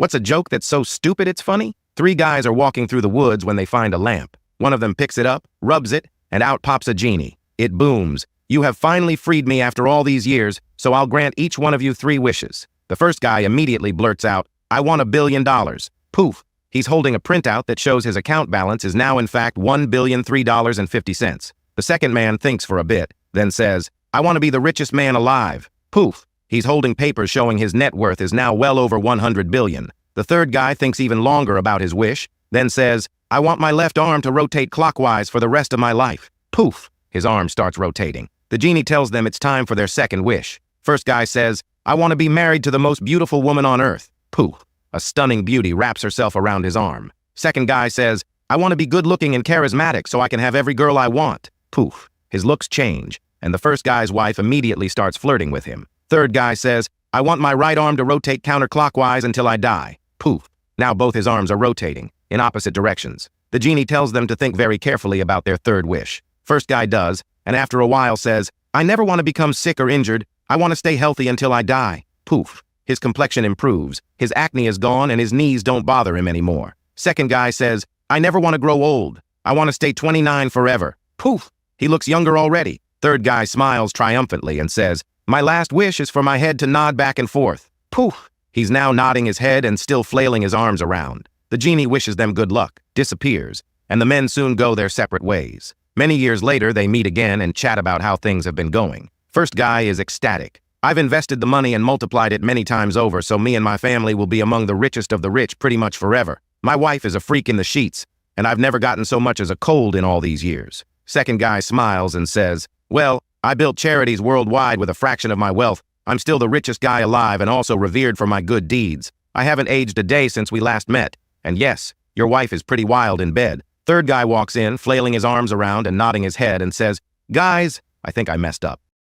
What's a joke that's so stupid it's funny? Three guys are walking through the woods when they find a lamp. One of them picks it up, rubs it, and out pops a genie. It booms. You have finally freed me after all these years, so I'll grant each one of you 3 wishes. The first guy immediately blurts out, I want $1 billion. Poof. He's holding a printout that shows his account balance is now in fact $1,003.50. The second man thinks for a bit, then says, I want to be the richest man alive. Poof. He's holding papers showing his net worth is now well over $100 billion. The third guy thinks even longer about his wish, then says, I want my left arm to rotate clockwise for the rest of my life. Poof. His arm starts rotating. The genie tells them it's time for their second wish. First guy says, I want to be married to the most beautiful woman on earth. Poof. A stunning beauty wraps herself around his arm. Second guy says, I want to be good-looking and charismatic so I can have every girl I want. Poof. His looks change, and the first guy's wife immediately starts flirting with him. Third guy says, I want my right arm to rotate counterclockwise until I die. Poof. Now both his arms are rotating, in opposite directions. The genie tells them to think very carefully about their third wish. First guy does, and after a while says, I never want to become sick or injured. I want to stay healthy until I die. Poof. His complexion improves, his acne is gone, and his knees don't bother him anymore. Second guy says, I never want to grow old. I want to stay 29 forever. Poof. He looks younger already. Third guy smiles triumphantly and says, my last wish is for my head to nod back and forth. Poof. He's now nodding his head and still flailing his arms around. The genie wishes them good luck, disappears, and the men soon go their separate ways. Many years later, they meet again and chat about how things have been going. First guy is ecstatic. I've invested the money and multiplied it many times over, so me and my family will be among the richest of the rich pretty much forever. My wife is a freak in the sheets, and I've never gotten so much as a cold in all these years. Second guy smiles and says, well, I built charities worldwide with a fraction of my wealth. I'm still the richest guy alive and also revered for my good deeds. I haven't aged a day since we last met. And yes, your wife is pretty wild in bed. Third guy walks in, flailing his arms around and nodding his head and says, guys, I think I messed up.